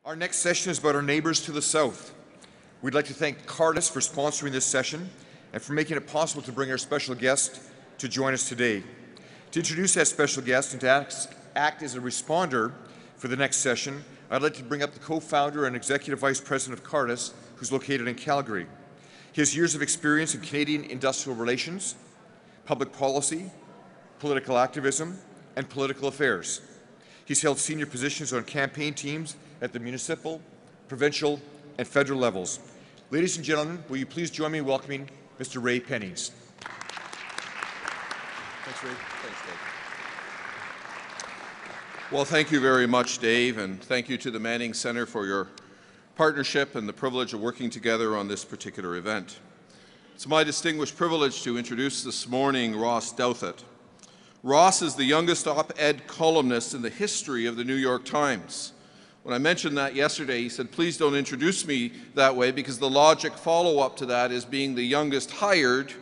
Our next session is about our neighbours to the south. We'd like to thank Cardus for sponsoring this session and for making it possible to bring our special guest to join us today. To introduce that special guest and to act as a responder for the next session, I'd like to bring up the co-founder and executive vice president of Cardus, who's located in Calgary. He has years of experience in Canadian industrial relations, public policy, political activism, and political affairs. He's held senior positions on campaign teams at the municipal, provincial, and federal levels. Ladies and gentlemen, will you please join me in welcoming Mr. Ray Pennings. Thanks, Ray. Thanks, Dave. Well, thank you very much, Dave, and thank you to the Manning Centre for your partnership and the privilege of working together on this particular event. It's my distinguished privilege to introduce this morning Ross Douthat. Ross is the youngest op-ed columnist in the history of the New York Times. When I mentioned that yesterday, he said, please don't introduce me that way because the logic follow-up to that is being the youngest hired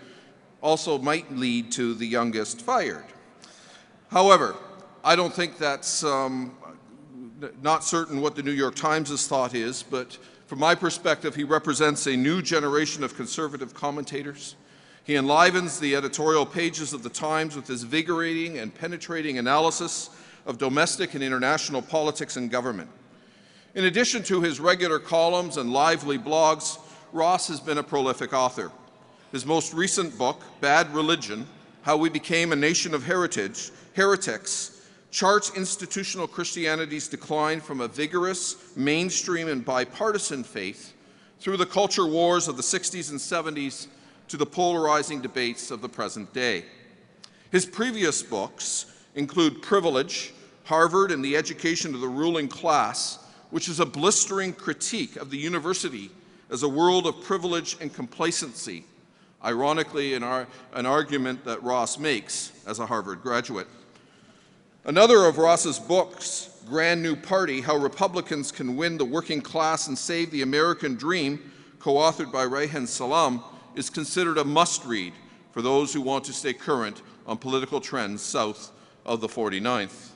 also might lead to the youngest fired. However, I don't think that's not certain what the New York Times' thought is, but from my perspective, he represents a new generation of conservative commentators. He enlivens the editorial pages of the Times with his vigorating and penetrating analysis of domestic and international politics and government. In addition to his regular columns and lively blogs, Ross has been a prolific author. His most recent book, Bad Religion: How We Became a Nation of Heretics, charts institutional Christianity's decline from a vigorous, mainstream, and bipartisan faith through the culture wars of the 60s and 70s to the polarizing debates of the present day. His previous books include Privilege, Harvard and the Education of the Ruling Class, which is a blistering critique of the university as a world of privilege and complacency, ironically an argument that Ross makes as a Harvard graduate. Another of Ross's books, Grand New Party: How Republicans Can Win the Working Class and Save the American Dream, co-authored by Reihan Salam, is considered a must-read for those who want to stay current on political trends south of the 49th.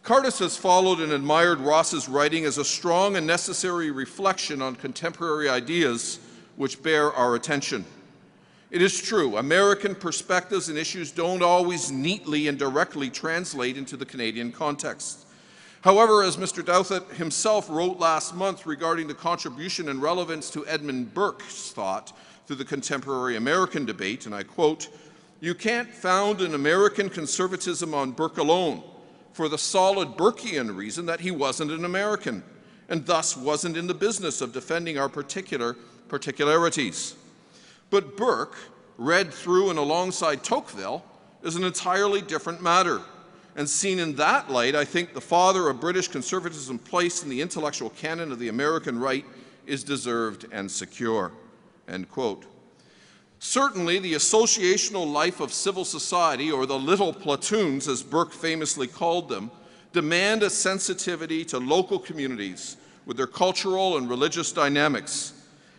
Cardus has followed and admired Ross's writing as a strong and necessary reflection on contemporary ideas which bear our attention. It is true, American perspectives and issues don't always neatly and directly translate into the Canadian context. However, as Mr. Douthat himself wrote last month regarding the contribution and relevance to Edmund Burke's thought through the contemporary American debate, and I quote, "You can't found an American conservatism on Burke alone, for the solid Burkean reason that he wasn't an American, and thus wasn't in the business of defending our particularities. But Burke, read through and alongside Tocqueville, is an entirely different matter. And seen in that light, I think the father of British conservatism placed in the intellectual canon of the American right is deserved and secure." End quote. Certainly, the associational life of civil society, or the little platoons, as Burke famously called them, demand a sensitivity to local communities with their cultural and religious dynamics,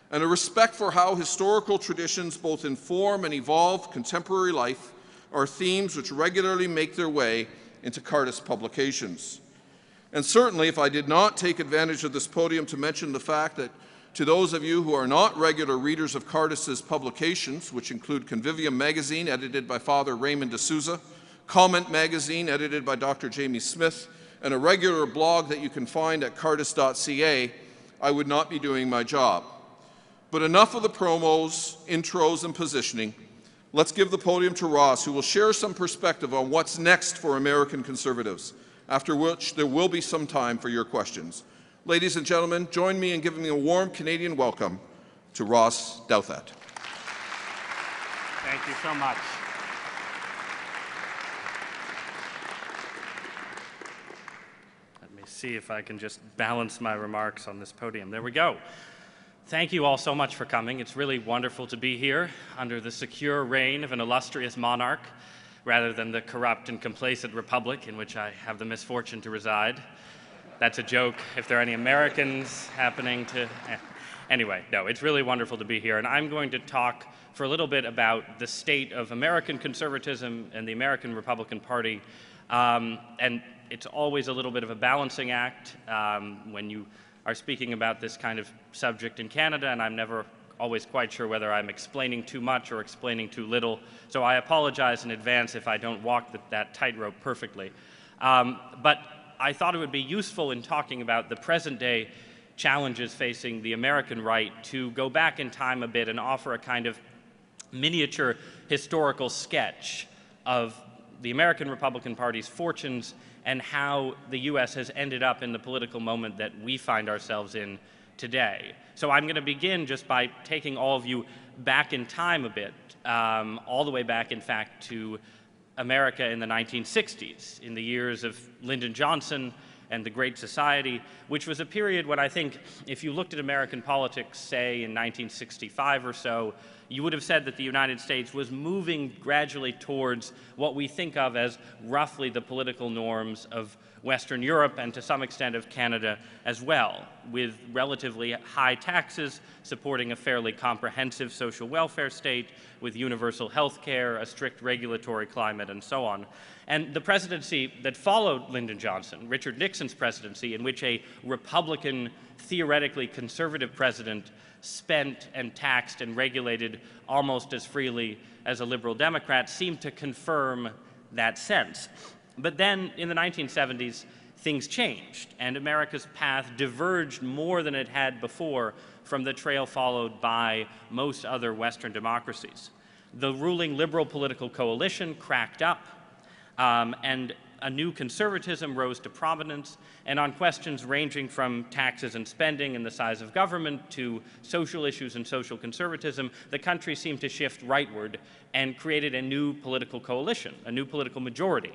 and a respect for how historical traditions both inform and evolve contemporary life are themes which regularly make their way into Cardus publications. And certainly, if I did not take advantage of this podium to mention the fact that to those of you who are not regular readers of Cardus's publications, which include Convivium magazine, edited by Father Raymond D'Souza, Comment magazine, edited by Dr. Jamie Smith, and a regular blog that you can find at cardus.ca, I would not be doing my job. But enough of the promos, intros, and positioning. Let's give the podium to Ross, who will share some perspective on what's next for American conservatives, after which there will be some time for your questions. Ladies and gentlemen, join me in giving a warm Canadian welcome to Ross Douthat. Thank you so much. Let me see if I can just balance my remarks on this podium. There we go. Thank you all so much for coming. It's really wonderful to be here under the secure reign of an illustrious monarch, rather than the corrupt and complacent republic in which I have the misfortune to reside. That's a joke if there are any Americans happening to... Anyway, no, it's really wonderful to be here, and I'm going to talk for a little bit about the state of American conservatism and the American Republican Party, and it's always a little bit of a balancing act when you are speaking about this kind of subject in Canada, and I'm never always quite sure whether I'm explaining too much or explaining too little. So I apologize in advance if I don't walk that tightrope perfectly. But I thought it would be useful in talking about the present-day challenges facing the American right to go back in time a bit and offer a kind of miniature historical sketch of the American Republican Party's fortunes and how the U.S. has ended up in the political moment that we find ourselves in today. So I'm going to begin just by taking all of you back in time a bit, all the way back, in fact, to America in the 1960s, in the years of Lyndon Johnson and the Great Society, which was a period when I think if you looked at American politics, say in 1965 or so, you would have said that the United States was moving gradually towards what we think of as roughly the political norms of Western Europe and to some extent of Canada as well, with relatively high taxes, supporting a fairly comprehensive social welfare state, with universal health care, a strict regulatory climate, and so on. And the presidency that followed Lyndon Johnson, Richard Nixon's presidency, in which a Republican, theoretically conservative president spent and taxed and regulated almost as freely as a liberal Democrat, seemed to confirm that sense. But then in the 1970s, things changed, and America's path diverged more than it had before from the trail followed by most other Western democracies. The ruling liberal political coalition cracked up, and a new conservatism rose to prominence, and on questions ranging from taxes and spending and the size of government to social issues and social conservatism, the country seemed to shift rightward and created a new political coalition, a new political majority,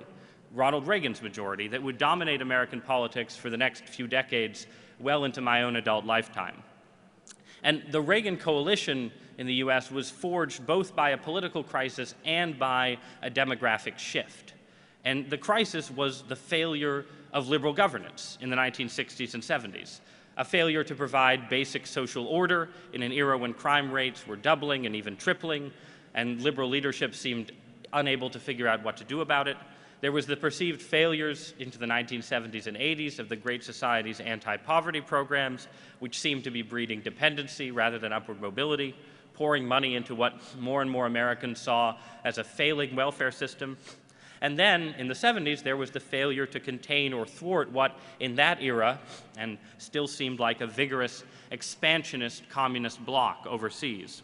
Ronald Reagan's majority, that would dominate American politics for the next few decades, well into my own adult lifetime. And the Reagan coalition in the US was forged both by a political crisis and by a demographic shift. And the crisis was the failure of liberal governance in the 1960s and 70s, a failure to provide basic social order in an era when crime rates were doubling and even tripling, and liberal leadership seemed unable to figure out what to do about it. There was the perceived failures into the 1970s and 80s of the Great Society's anti-poverty programs, which seemed to be breeding dependency rather than upward mobility, pouring money into what more and more Americans saw as a failing welfare system. And then, in the 70s, there was the failure to contain or thwart what, in that era, and still seemed like a vigorous expansionist communist bloc overseas.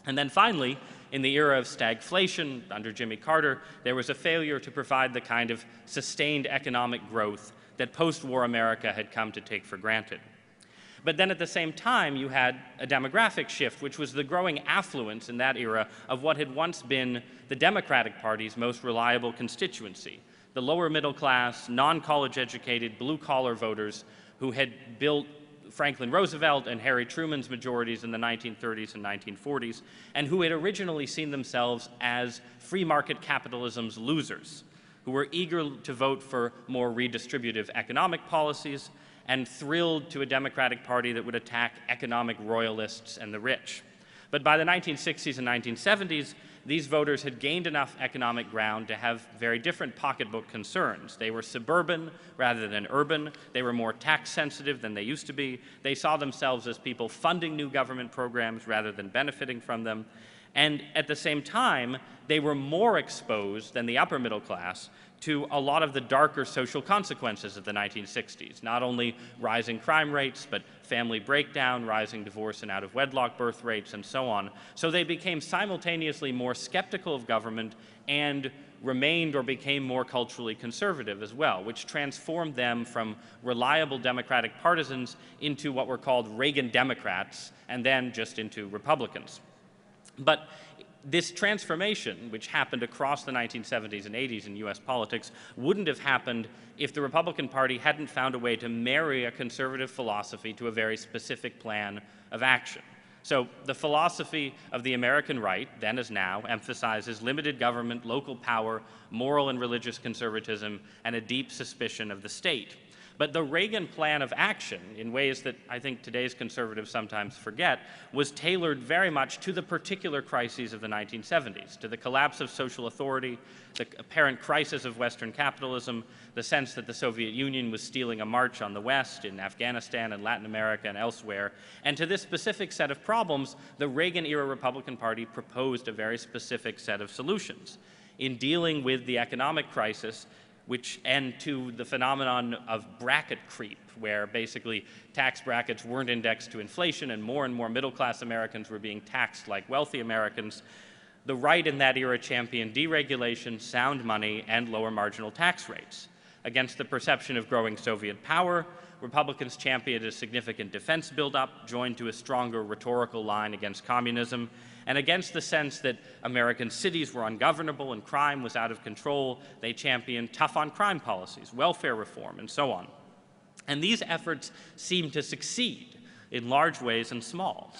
And then finally, in the era of stagflation under Jimmy Carter, there was a failure to provide the kind of sustained economic growth that post-war America had come to take for granted. But then at the same time, you had a demographic shift, which was the growing affluence in that era of what had once been the Democratic Party's most reliable constituency, the lower middle class, non-college educated, blue-collar voters who had built Franklin Roosevelt and Harry Truman's majorities in the 1930s and 1940s, and who had originally seen themselves as free market capitalism's losers, who were eager to vote for more redistributive economic policies and thrilled to a Democratic Party that would attack economic royalists and the rich. But by the 1960s and 1970s, these voters had gained enough economic ground to have very different pocketbook concerns. They were suburban rather than urban. They were more tax sensitive than they used to be. They saw themselves as people funding new government programs rather than benefiting from them. And at the same time, they were more exposed than the upper middle class to a lot of the darker social consequences of the 1960s, not only rising crime rates, but family breakdown, rising divorce and out-of-wedlock birth rates, and so on. So they became simultaneously more skeptical of government and remained or became more culturally conservative as well, which transformed them from reliable Democratic partisans into what were called Reagan Democrats, and then just into Republicans. But this transformation, which happened across the 1970s and 80s in US politics, wouldn't have happened if the Republican Party hadn't found a way to marry a conservative philosophy to a very specific plan of action. So the philosophy of the American right, then as now, emphasizes limited government, local power, moral and religious conservatism, and a deep suspicion of the state. But the Reagan plan of action, in ways that I think today's conservatives sometimes forget, was tailored very much to the particular crises of the 1970s, to the collapse of social authority, the apparent crisis of Western capitalism, the sense that the Soviet Union was stealing a march on the West in Afghanistan and Latin America and elsewhere. And to this specific set of problems, the Reagan-era Republican Party proposed a very specific set of solutions. In dealing with the economic crisis, and to the phenomenon of bracket creep, where basically tax brackets weren't indexed to inflation and more middle-class Americans were being taxed like wealthy Americans, the right in that era championed deregulation, sound money, and lower marginal tax rates. Against the perception of growing Soviet power, Republicans championed a significant defense buildup, joined to a stronger rhetorical line against communism, and against the sense that American cities were ungovernable and crime was out of control, they championed tough-on-crime policies, welfare reform, and so on. And these efforts seemed to succeed in large ways and small.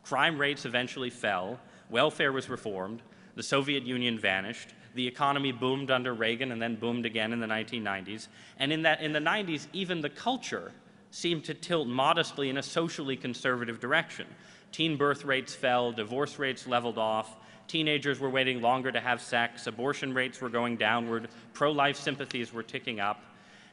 Crime rates eventually fell, welfare was reformed, the Soviet Union vanished, the economy boomed under Reagan and then boomed again in the 1990s, and in the 90s, even the culture seemed to tilt modestly in a socially conservative direction. Teen birth rates fell, divorce rates leveled off, teenagers were waiting longer to have sex, abortion rates were going downward, pro-life sympathies were ticking up.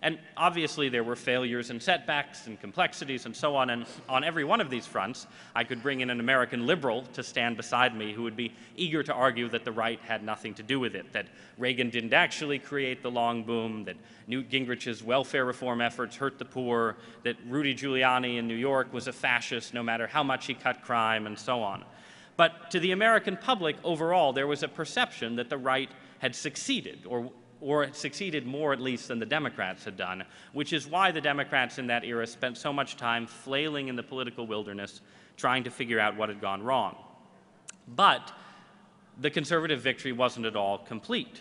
And obviously there were failures and setbacks and complexities and so on, and on every one of these fronts, I could bring in an American liberal to stand beside me who would be eager to argue that the right had nothing to do with it, that Reagan didn't actually create the long boom, that Newt Gingrich's welfare reform efforts hurt the poor, that Rudy Giuliani in New York was a fascist no matter how much he cut crime, and so on. But to the American public overall, there was a perception that the right had succeeded, or it succeeded more at least than the Democrats had done, which is why the Democrats in that era spent so much time flailing in the political wilderness, trying to figure out what had gone wrong. But the conservative victory wasn't at all complete.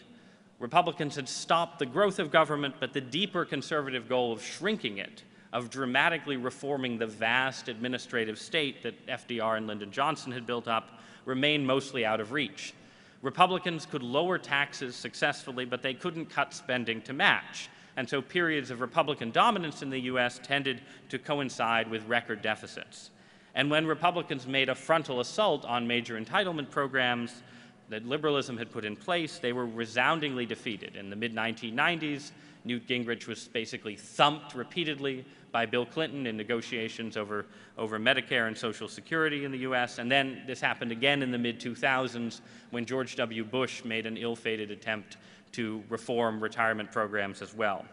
Republicans had stopped the growth of government, but the deeper conservative goal of shrinking it, of dramatically reforming the vast administrative state that FDR and Lyndon Johnson had built up, remained mostly out of reach. Republicans could lower taxes successfully, but they couldn't cut spending to match. And so periods of Republican dominance in the US tended to coincide with record deficits. And when Republicans made a frontal assault on major entitlement programs that liberalism had put in place, they were resoundingly defeated. In the mid-1990s, Newt Gingrich was basically thumped repeatedly by Bill Clinton in negotiations over Medicare and Social Security in the US, and then this happened again in the mid-2000s when George W. Bush made an ill-fated attempt to reform retirement programs as well.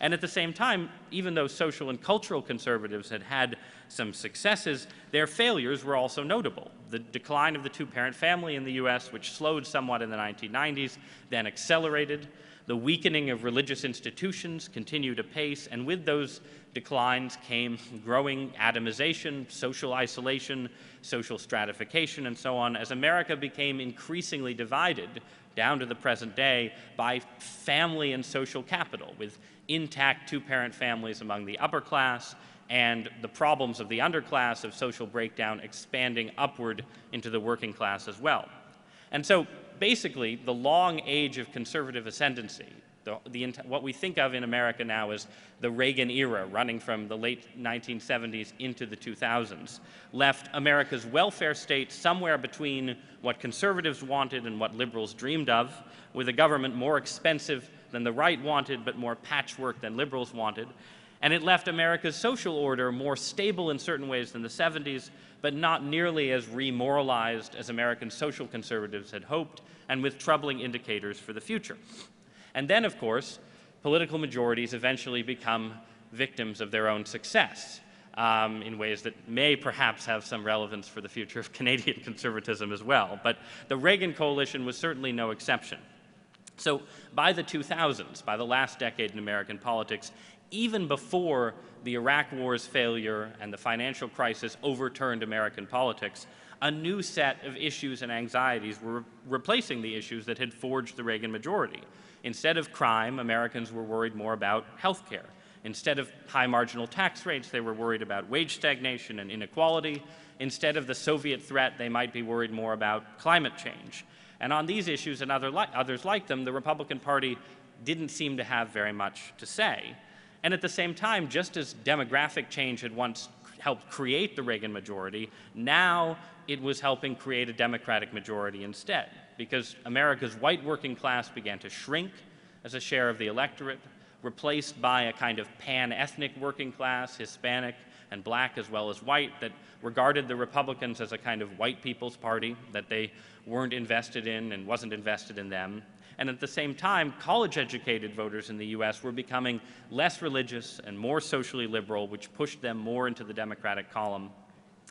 And at the same time, even though social and cultural conservatives had had some successes, their failures were also notable. The decline of the two-parent family in the US, which slowed somewhat in the 1990s, then accelerated. The weakening of religious institutions continued apace, and with those declines came growing atomization, social isolation, social stratification, and so on, as America became increasingly divided down to the present day by family and social capital, with intact two-parent families among the upper class and the problems of the underclass of social breakdown expanding upward into the working class as well. And so basically, the long age of conservative ascendancy, what we think of in America now as the Reagan era, running from the late 1970s into the 2000s, left America's welfare state somewhere between what conservatives wanted and what liberals dreamed of, with a government more expensive than the right wanted, but more patchwork than liberals wanted. And it left America's social order more stable in certain ways than the 70s, but not nearly as remoralized as American social conservatives had hoped, and with troubling indicators for the future. And then, of course, political majorities eventually become victims of their own success in ways that may perhaps have some relevance for the future of Canadian conservatism as well. But the Reagan coalition was certainly no exception. So by the 2000s, by the last decade in American politics, even before the Iraq War's failure and the financial crisis overturned American politics, a new set of issues and anxieties were replacing the issues that had forged the Reagan majority. Instead of crime, Americans were worried more about health care. Instead of high marginal tax rates, they were worried about wage stagnation and inequality. Instead of the Soviet threat, they might be worried more about climate change. And on these issues and others like them, the Republican Party didn't seem to have very much to say. And at the same time, just as demographic change had once helped create the Reagan majority, now it was helping create a Democratic majority instead, because America's white working class began to shrink as a share of the electorate, replaced by a kind of pan-ethnic working class, Hispanic and black as well as white, that regarded the Republicans as a kind of white people's party that they weren't invested in and wasn't invested in them. And at the same time, college-educated voters in the US were becoming less religious and more socially liberal, which pushed them more into the Democratic column.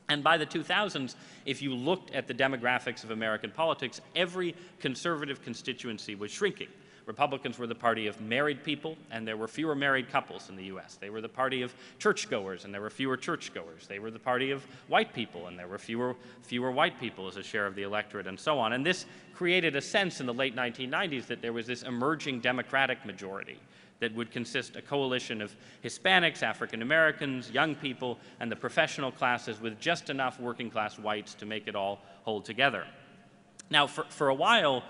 And by the 2000s, if you looked at the demographics of American politics, every conservative constituency was shrinking. Republicans were the party of married people, and there were fewer married couples in the US. They were the party of churchgoers, and there were fewer churchgoers. They were the party of white people, and there were fewer white people as a share of the electorate, and so on. And this created a sense in the late 1990s that there was this emerging Democratic majority that would consist a coalition of Hispanics, African Americans, young people, and the professional classes with just enough working class whites to make it all hold together. Now, for a while,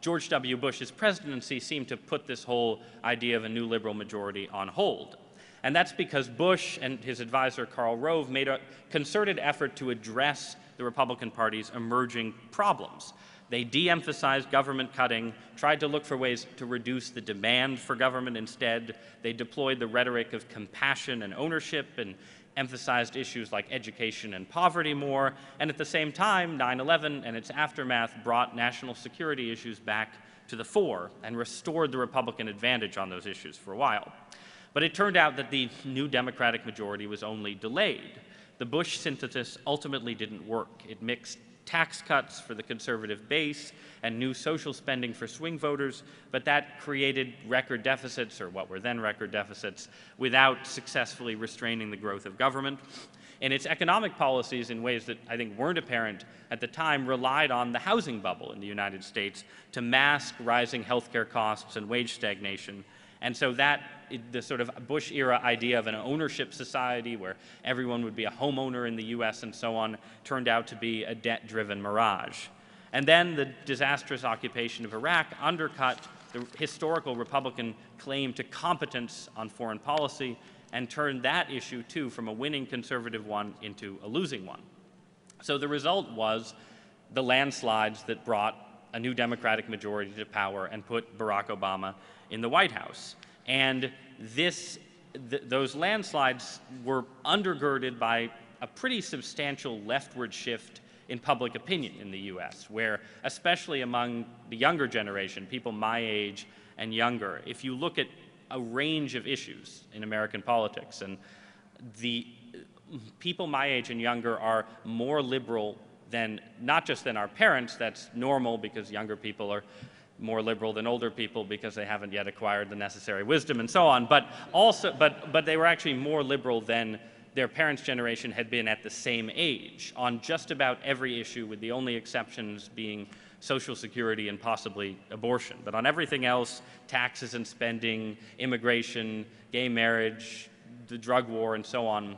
George W. Bush's presidency seemed to put this whole idea of a new liberal majority on hold. And that's because Bush and his advisor Karl Rove made a concerted effort to address the Republican Party's emerging problems. They de-emphasized government cutting, tried to look for ways to reduce the demand for government instead. They deployed the rhetoric of compassion and ownership and emphasized issues like education and poverty more, and at the same time, 9/11 and its aftermath brought national security issues back to the fore and restored the Republican advantage on those issues for a while. But it turned out that the new Democratic majority was only delayed. The Bush synthesis ultimately didn't work. It mixed tax cuts for the conservative base and new social spending for swing voters, but that created record deficits, or what were then record deficits, without successfully restraining the growth of government. And its economic policies, in ways that I think weren't apparent at the time, relied on the housing bubble in the United States to mask rising healthcare costs and wage stagnation. And so the sort of Bush-era idea of an ownership society where everyone would be a homeowner in the US and so on turned out to be a debt-driven mirage. And then the disastrous occupation of Iraq undercut the historical Republican claim to competence on foreign policy and turned that issue, too, from a winning conservative one into a losing one. So the result was the landslides that brought a new Democratic majority to power and put Barack Obama in the White House. And those landslides were undergirded by a pretty substantial leftward shift in public opinion in the US, where, especially among the younger generation, people my age and younger, if you look at a range of issues in American politics, and the people my age and younger are more liberal than, not just than our parents, that's normal because younger people are more liberal than older people because they haven't yet acquired the necessary wisdom and so on, but they were actually more liberal than their parents' generation had been at the same age on just about every issue, with the only exceptions being Social Security and possibly abortion. But on everything else, taxes and spending, immigration, gay marriage, the drug war, and so on,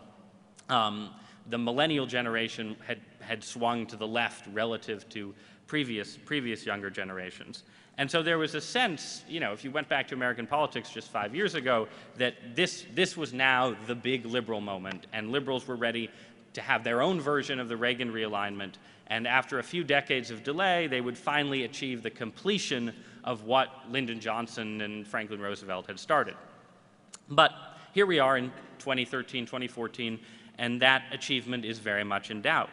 the millennial generation had swung to the left relative to previous younger generations. And so there was a sense, you know, if you went back to American politics just 5 years ago, that this was now the big liberal moment, and liberals were ready to have their own version of the Reagan realignment, and after a few decades of delay, they would finally achieve the completion of what Lyndon Johnson and Franklin Roosevelt had started. But here we are in 2013, 2014, and that achievement is very much in doubt.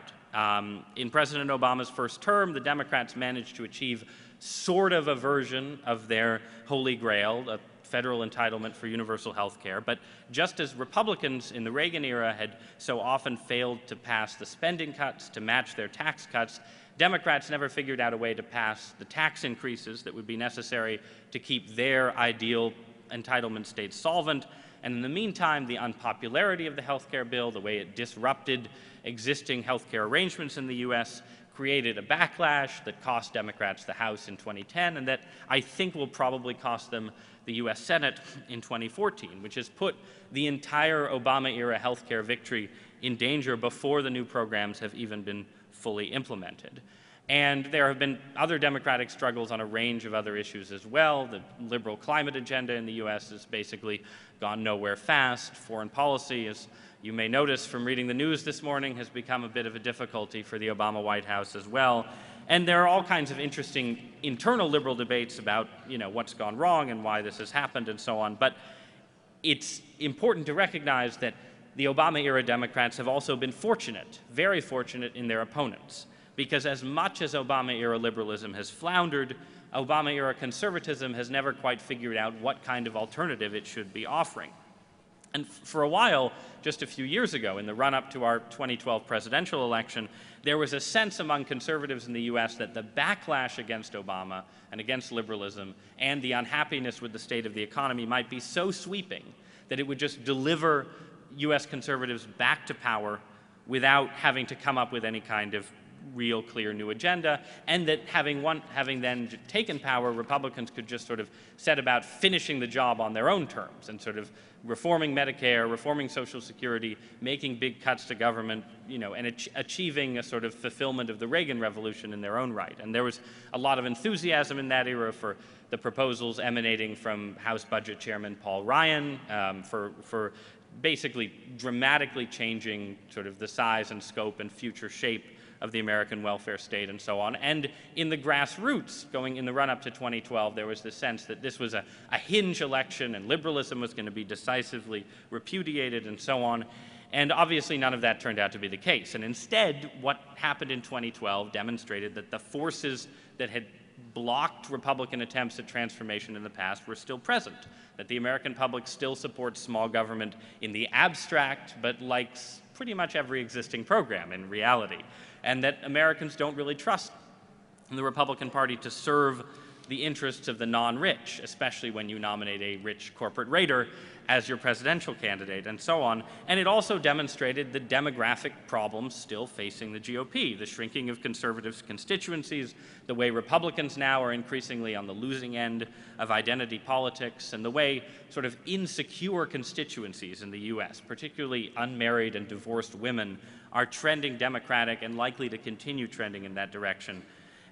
In President Obama's first term, the Democrats managed to achieve sort of a version of their holy grail, a federal entitlement for universal health care. But just as Republicans in the Reagan era had so often failed to pass the spending cuts to match their tax cuts, Democrats never figured out a way to pass the tax increases that would be necessary to keep their ideal entitlement state solvent. And in the meantime, the unpopularity of the health care bill, the way it disrupted existing health care arrangements in the US, created a backlash that cost Democrats the House in 2010, and that I think will probably cost them the US Senate in 2014, which has put the entire Obama-era healthcare victory in danger before the new programs have even been fully implemented. And there have been other Democratic struggles on a range of other issues as well. The liberal climate agenda in the U.S. has basically gone nowhere fast. Foreign policy, as you may notice from reading the news this morning, has become a bit of a difficulty for the Obama White House as well. And there are all kinds of interesting internal liberal debates about, what's gone wrong and why this has happened and so on. But it's important to recognize that the Obama-era Democrats have also been fortunate, very fortunate in their opponents. Because as much as Obama-era liberalism has floundered, Obama-era conservatism has never quite figured out what kind of alternative it should be offering. And for a while, just a few years ago, in the run-up to our 2012 presidential election, there was a sense among conservatives in the U.S. that the backlash against Obama and against liberalism and the unhappiness with the state of the economy might be so sweeping that it would just deliver U.S. conservatives back to power without having to come up with any kind of real clear new agenda, and that having then taken power, Republicans could just sort of set about finishing the job on their own terms and sort of reforming Medicare, reforming Social Security, making big cuts to government, and achieving a sort of fulfillment of the Reagan Revolution in their own right. And there was a lot of enthusiasm in that era for the proposals emanating from House Budget Chairman Paul Ryan for basically dramatically changing sort of the size and scope and future shape of the American welfare state and so on. And in the grassroots, going in the run-up to 2012, there was this sense that this was a hinge election and liberalism was going to be decisively repudiated and so on. And obviously none of that turned out to be the case. And instead, what happened in 2012 demonstrated that the forces that had blocked Republican attempts at transformation in the past were still present, that the American public still supports small government in the abstract, but likes pretty much every existing program in reality, and that Americans don't really trust the Republican Party to serve the interests of the non-rich, especially when you nominate a rich corporate raider as your presidential candidate, and so on. And it also demonstrated the demographic problems still facing the GOP, the shrinking of conservative constituencies, the way Republicans now are increasingly on the losing end of identity politics, and the way sort of insecure constituencies in the U.S., particularly unmarried and divorced women, are trending Democratic and likely to continue trending in that direction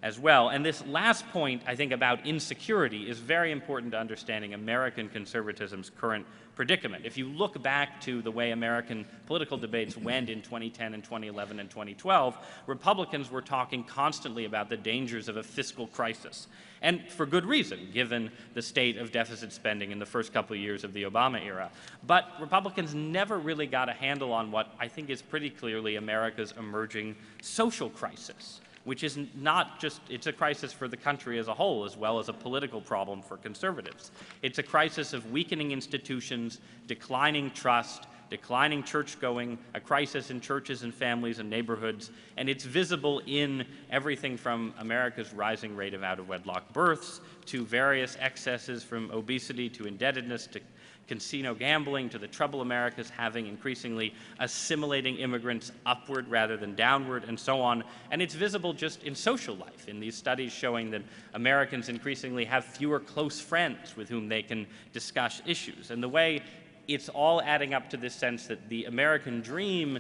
as well. And this last point, I think, about insecurity is very important to understanding American conservatism's current predicament. If you look back to the way American political debates went in 2010 and 2011 and 2012, Republicans were talking constantly about the dangers of a fiscal crisis. And for good reason, given the state of deficit spending in the first couple of years of the Obama era. But Republicans never really got a handle on what I think is pretty clearly America's emerging social crisis, which is not just, it's a crisis for the country as a whole, as well as a political problem for conservatives. It's a crisis of weakening institutions, declining trust, declining church-going, a crisis in churches and families and neighborhoods, and it's visible in everything from America's rising rate of out-of-wedlock births to various excesses from obesity to indebtedness to casino gambling to the trouble America's having increasingly assimilating immigrants upward rather than downward and so on. And it's visible just in social life, in these studies showing that Americans increasingly have fewer close friends with whom they can discuss issues. And the way it's all adding up to this sense that the American dream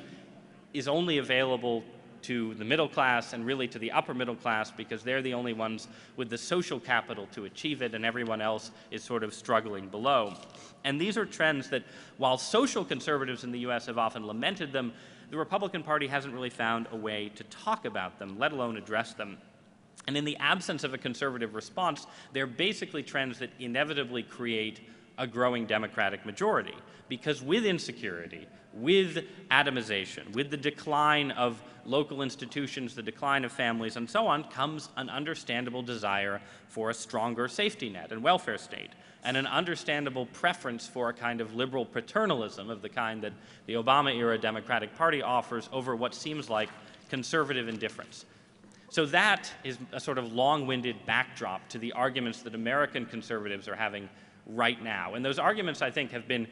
is only available to the middle class and really to the upper middle class because they're the only ones with the social capital to achieve it and everyone else is sort of struggling below. And these are trends that, while social conservatives in the U.S. have often lamented them, the Republican Party hasn't really found a way to talk about them, let alone address them. And in the absence of a conservative response, they're basically trends that inevitably create a growing Democratic majority. Because with insecurity, with atomization, with the decline of local institutions, the decline of families, and so on, comes an understandable desire for a stronger safety net and welfare state, and an understandable preference for a kind of liberal paternalism of the kind that the Obama-era Democratic Party offers over what seems like conservative indifference. So that is a sort of long-winded backdrop to the arguments that American conservatives are having right now. And those arguments, I think, have been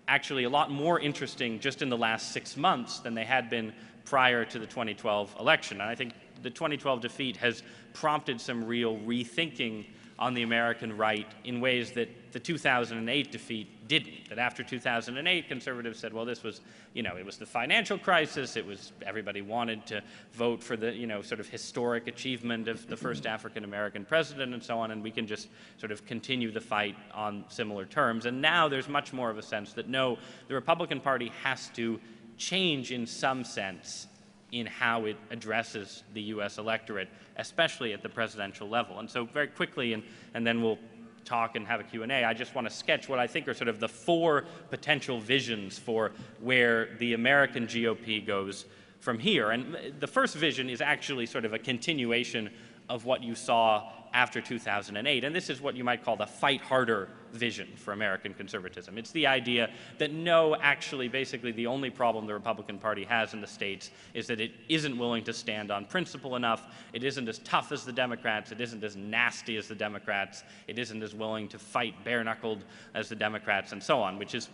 actually a lot more interesting just in the last 6 months than they had been prior to the 2012 election. And I think the 2012 defeat has prompted some real rethinking on the American right in ways that the 2008 defeat didn't. That after 2008, conservatives said, well, this was, it was the financial crisis, everybody wanted to vote for the, sort of historic achievement of the first African-American president and so on, and we can just sort of continue the fight on similar terms. And now there's much more of a sense that no, the Republican Party has to change in some sense in how it addresses the U.S. electorate, especially at the presidential level. And so very quickly, and then we'll talk and have a Q&A, I just want to sketch what I think are sort of the 4 potential visions for where the American GOP goes from here. And the first vision is actually sort of a continuation of what you saw after 2008. And this is what you might call the fight harder vision for American conservatism. It's the idea that no, actually, basically the only problem the Republican Party has in the states is that it isn't willing to stand on principle enough. It isn't as tough as the Democrats. It isn't as nasty as the Democrats. It isn't as willing to fight bare-knuckled as the Democrats, and so on, which is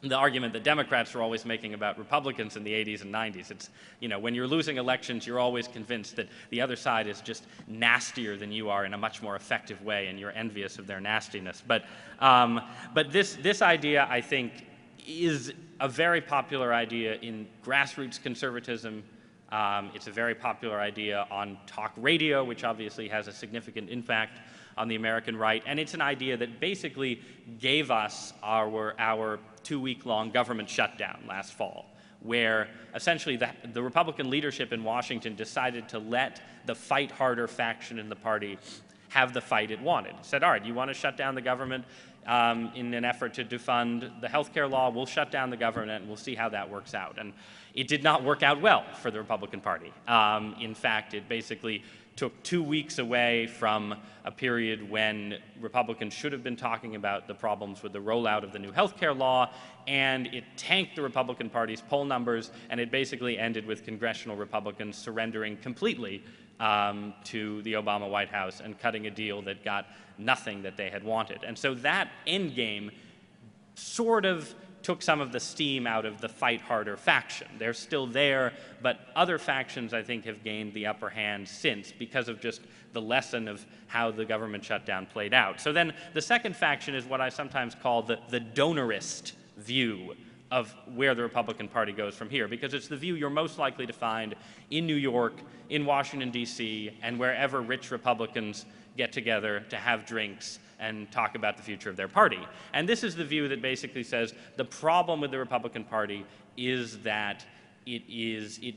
the argument that Democrats were always making about Republicans in the 80s and 90s. It's, when you're losing elections, you're always convinced that the other side is just nastier than you are in a much more effective way, and you're envious of their nastiness. But this idea, I think, is a very popular idea in grassroots conservatism. It's a very popular idea on talk radio, which obviously has a significant impact on the American right. And it's an idea that basically gave us our 2-week-long government shutdown last fall, where essentially the Republican leadership in Washington decided to let the fight harder faction in the party have the fight it wanted. It said, all right, you want to shut down the government in an effort to defund the healthcare law, we'll shut down the government and we'll see how that works out. And it did not work out well for the Republican Party. In fact, it basically took 2 weeks away from a period when Republicans should have been talking about the problems with the rollout of the new healthcare law, and it tanked the Republican Party's poll numbers, and it basically ended with congressional Republicans surrendering completely to the Obama White House and cutting a deal that got nothing that they had wanted. And so that endgame sort of took some of the steam out of the fight harder faction. They're still there, but other factions, I think, have gained the upper hand since because of just the lesson of how the government shutdown played out. So then the second faction is what I sometimes call the donorist view of where the Republican Party goes from here, because it's the view you're most likely to find in New York, in Washington, D.C., and wherever rich Republicans get together to have drinks and talk about the future of their party. And this is the view that basically says the problem with the Republican Party is that it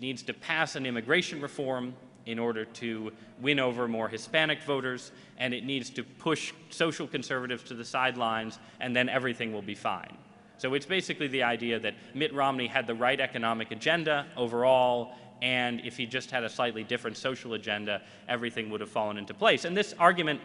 needs to pass an immigration reform in order to win over more Hispanic voters, and it needs to push social conservatives to the sidelines, and then everything will be fine. So it's basically the idea that Mitt Romney had the right economic agenda overall, and if he just had a slightly different social agenda, everything would have fallen into place. And this argument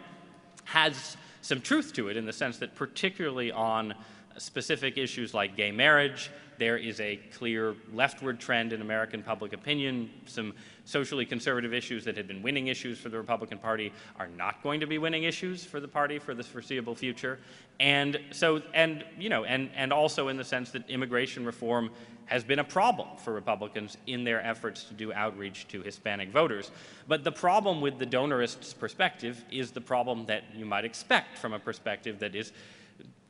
has some truth to it in the sense that particularly on specific issues like gay marriage, there is a clear leftward trend in American public opinion. Some socially conservative issues that had been winning issues for the Republican Party are not going to be winning issues for the party for the foreseeable future. And so, and also in the sense that immigration reform has been a problem for Republicans in their efforts to do outreach to Hispanic voters. But the problem with the donorist's perspective is the problem that you might expect from a perspective that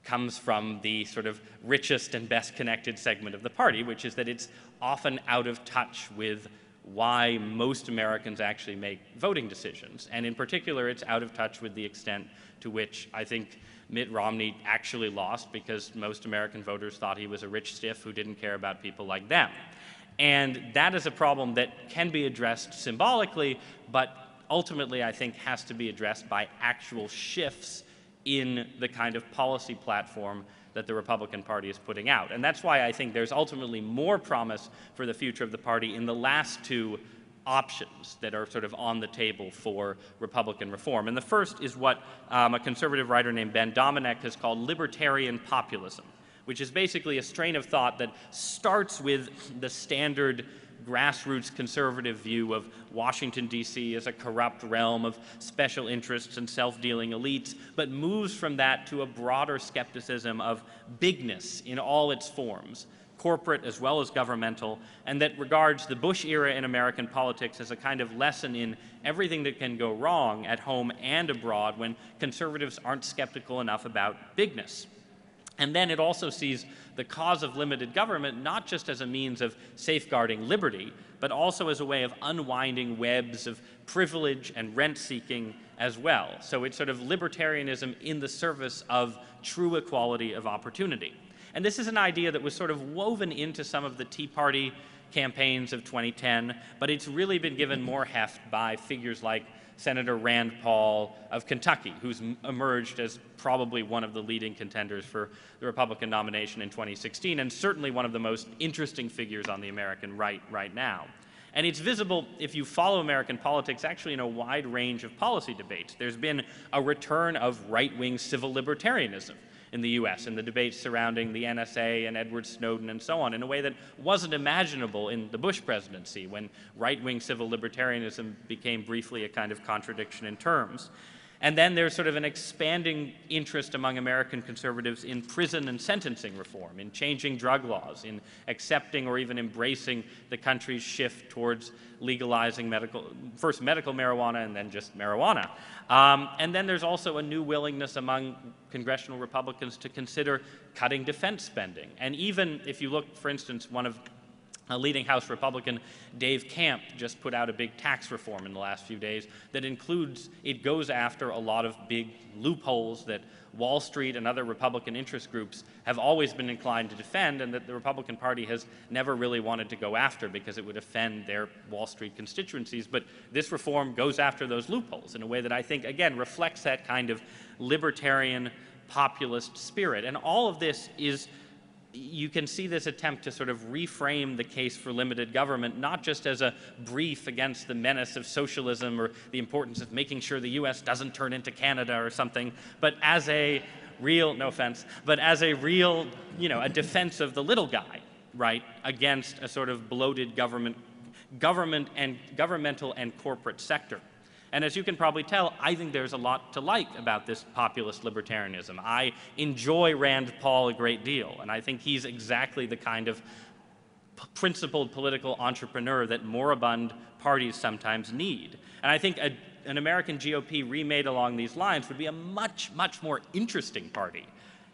comes from the sort of richest and best connected segment of the party, which is that it's often out of touch with why most Americans actually make voting decisions. And in particular, it's out of touch with the extent to which I think Mitt Romney actually lost because most American voters thought he was a rich stiff who didn't care about people like them. And that is a problem that can be addressed symbolically, but ultimately I think has to be addressed by actual shifts in the kind of policy platform that the Republican Party is putting out. And that's why I think there's ultimately more promise for the future of the party in the last two options that are sort of on the table for Republican reform. And the first is what a conservative writer named Ben Dominick has called libertarian populism, which is basically a strain of thought that starts with the standard grassroots conservative view of Washington, D.C. as a corrupt realm of special interests and self-dealing elites, but moves from that to a broader skepticism of bigness in all its forms, corporate as well as governmental, and that regards the Bush era in American politics as a kind of lesson in everything that can go wrong at home and abroad when conservatives aren't skeptical enough about bigness. And then it also sees the cause of limited government not just as a means of safeguarding liberty, but also as a way of unwinding webs of privilege and rent-seeking as well. So it's sort of libertarianism in the service of true equality of opportunity. And this is an idea that was sort of woven into some of the Tea Party campaigns of 2010, but it's really been given more heft by figures like Senator Rand Paul of Kentucky, who's emerged as probably one of the leading contenders for the Republican nomination in 2016, and certainly one of the most interesting figures on the American right now. And it's visible, if you follow American politics, actually in a wide range of policy debates. There's been a return of right-wing civil libertarianism in the US, in the debates surrounding the NSA and Edward Snowden and so on, in a way that wasn't imaginable in the Bush presidency, when right-wing civil libertarianism became briefly a kind of contradiction in terms. And then there's sort of an expanding interest among American conservatives in prison and sentencing reform, in changing drug laws, in accepting or even embracing the country's shift towards legalizing first medical marijuana and then just marijuana. And then there's also a new willingness among congressional Republicans to consider cutting defense spending. And even if you look, for instance, one of a leading House Republican, Dave Camp, just put out a big tax reform in the last few days that it goes after a lot of big loopholes that Wall Street and other Republican interest groups have always been inclined to defend, and that the Republican Party has never really wanted to go after because it would offend their Wall Street constituencies. But this reform goes after those loopholes in a way that I think, again, reflects that kind of libertarian populist spirit. And all of this is, you can see this attempt to sort of reframe the case for limited government, not just as a brief against the menace of socialism or the importance of making sure the US doesn't turn into Canada or something, but as a real, no offense, but as a real, a defense of the little guy, right, against a sort of bloated governmental and corporate sector. And as you can probably tell, I think there's a lot to like about this populist libertarianism. I enjoy Rand Paul a great deal, and I think he's exactly the kind of principled political entrepreneur that moribund parties sometimes need. And I think an American GOP remade along these lines would be a much, much more interesting party,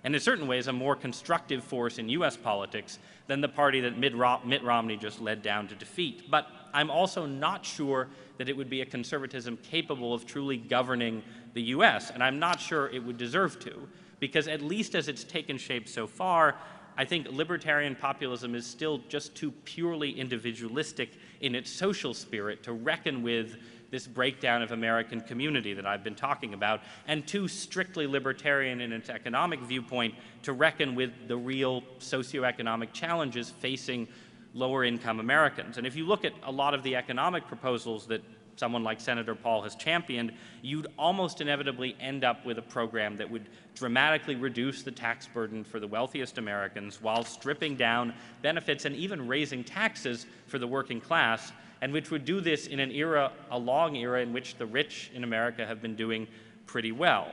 and in certain ways a more constructive force in US politics than the party that Mitt Romney just led down to defeat. But I'm also not sure that it would be a conservatism capable of truly governing the US, and I'm not sure it would deserve to, because at least as it's taken shape so far, I think libertarian populism is still just too purely individualistic in its social spirit to reckon with this breakdown of American community that I've been talking about, and too strictly libertarian in its economic viewpoint to reckon with the real socioeconomic challenges facing lower-income Americans. And if you look at a lot of the economic proposals that someone like Senator Paul has championed, you'd almost inevitably end up with a program that would dramatically reduce the tax burden for the wealthiest Americans while stripping down benefits and even raising taxes for the working class, and which would do this in a long era in which the rich in America have been doing pretty well.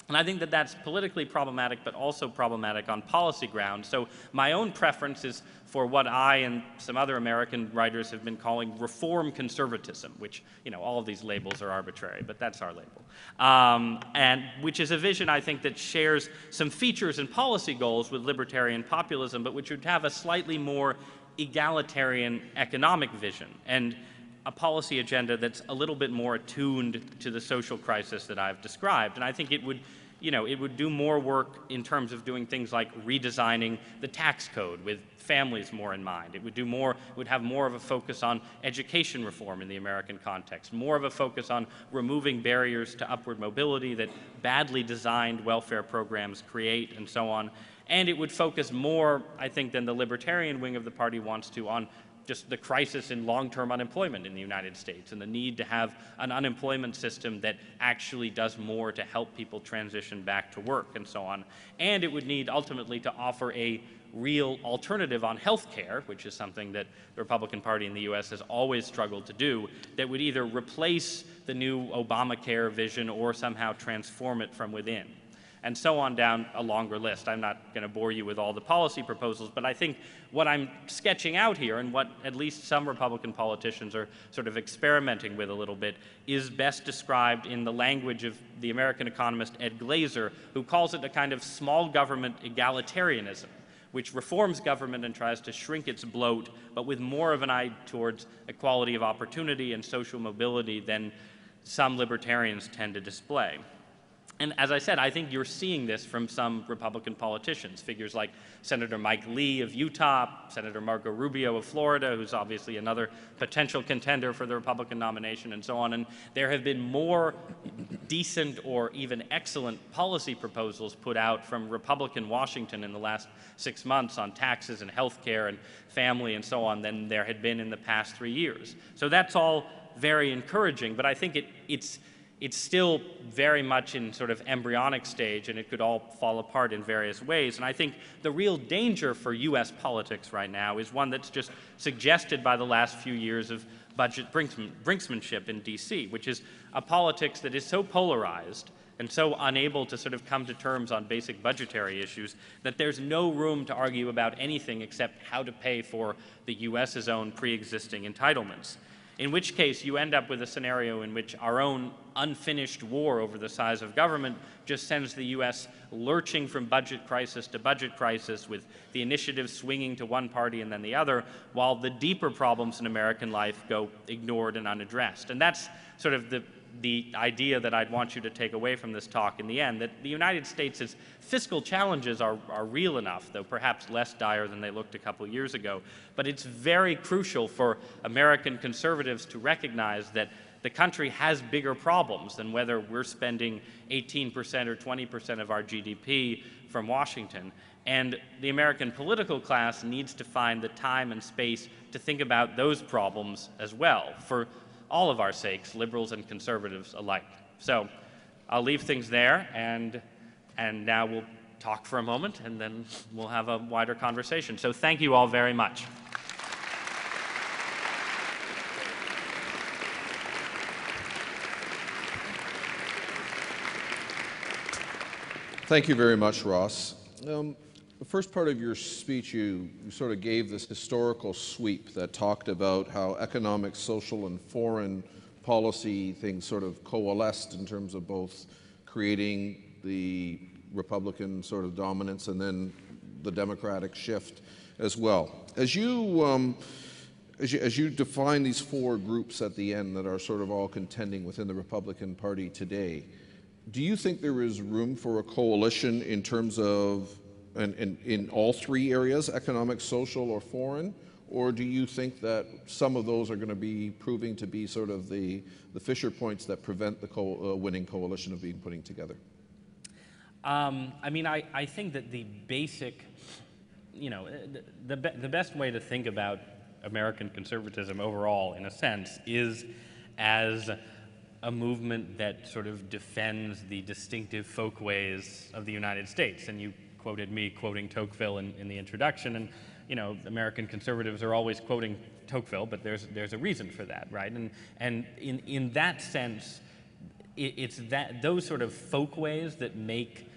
And I think that that's politically problematic, but also problematic on policy grounds. So my own preference is for what I and some other American writers have been calling reform conservatism, which, all of these labels are arbitrary, but that's our label. And which is a vision, I think, that shares some features and policy goals with libertarian populism, but which would have a slightly more egalitarian economic vision and a policy agenda that's a little bit more attuned to the social crisis that I've described. And I think it would, it would do more work in terms of doing things like redesigning the tax code with families more in mind. It would have more of a focus on education reform in the American context, more of a focus on removing barriers to upward mobility that badly designed welfare programs create, and so on. And it would focus more, I think, than the libertarian wing of the party wants to on just the crisis in long-term unemployment in the United States and the need to have an unemployment system that actually does more to help people transition back to work and so on. And it would need ultimately to offer a real alternative on health care, which is something that the Republican Party in the US has always struggled to do, that would either replace the new Obamacare vision or somehow transform it from within. and so on down a longer list. I'm not going to bore you with all the policy proposals, but I think what I'm sketching out here, and what at least some Republican politicians are sort of experimenting with a little bit, is best described in the language of the American economist Ed Glazer, who calls it a kind of small government egalitarianism, which reforms government and tries to shrink its bloat, but with more of an eye towards equality of opportunity and social mobility than some libertarians tend to display. And as I said, I think you're seeing this from some Republican politicians, figures like Senator Mike Lee of Utah, Senator Marco Rubio of Florida, who's obviously another potential contender for the Republican nomination, and so on. And there have been more decent or even excellent policy proposals put out from Republican Washington in the last 6 months on taxes and health care and family and so on than there had been in the past 3 years. So that's all very encouraging, but I think it's still very much in sort of embryonic stage, and it could all fall apart in various ways. And I think the real danger for U.S. politics right now is one that's just suggested by the last few years of budget brinksmanship in D.C., which is a politics that is so polarized and so unable to sort of come to terms on basic budgetary issues that there's no room to argue about anything except how to pay for the U.S.'s own pre-existing entitlements. In which case you end up with a scenario in which our own unfinished war over the size of government just sends the U.S. lurching from budget crisis to budget crisis, with the initiatives swinging to one party and then the other, while the deeper problems in American life go ignored and unaddressed. And that's sort of the idea that I'd want you to take away from this talk in the end, that the United States' fiscal challenges are real enough, though perhaps less dire than they looked a couple years ago. But it's very crucial for American conservatives to recognize that the country has bigger problems than whether we're spending 18% or 20% of our GDP from Washington. And the American political class needs to find the time and space to think about those problems as well, for all of our sakes, liberals and conservatives alike. So I'll leave things there, and now we'll talk for a moment, and then we'll have a wider conversation. So thank you all very much. Thank you very much, Ross. The first part of your speech, you sort of gave this historical sweep that talked about how economic, social, and foreign policy things sort of coalesced in terms of both creating the Republican sort of dominance and then the Democratic shift as well. As you define these four groups at the end that are sort of all contending within the Republican Party today, do you think there is room for a coalition in terms of in all three areas, economic, social, or foreign? Or do you think that some of those are going to be proving to be sort of the fissure points that prevent the winning coalition of being putting together? I mean, I think that the basic, the best way to think about American conservatism overall, in a sense, is as a movement that sort of defends the distinctive folkways of the United States. And you quoted me quoting Tocqueville in the introduction, and American conservatives are always quoting Tocqueville, but there's a reason for that, right? And in that sense, it's those sort of folkways that make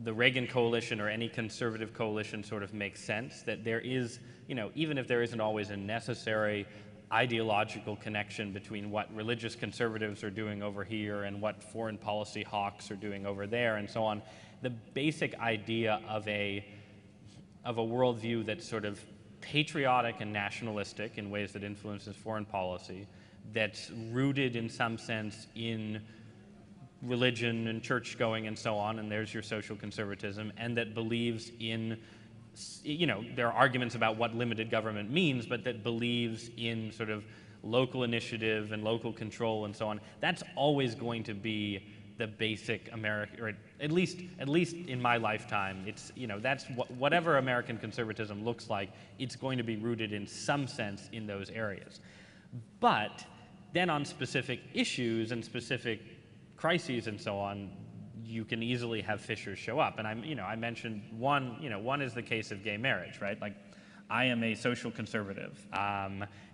the Reagan coalition or any conservative coalition sort of make sense. That there is, even if there isn't always a necessary ideological connection between what religious conservatives are doing over here and what foreign policy hawks are doing over there and so on, the basic idea of a worldview that's sort of patriotic and nationalistic in ways that influences foreign policy, that's rooted in some sense in religion and church going and so on, and there's your social conservatism, and that believes in, there are arguments about what limited government means, but that believes in sort of local initiative and local control and so on. That's always going to be the basic American, or at least in my lifetime, it's, that's whatever American conservatism looks like, it's going to be rooted in some sense in those areas. But then on specific issues and specific crises and so on, you can easily have fissures show up. And I mentioned one is the case of gay marriage, right? Like, I am a social conservative,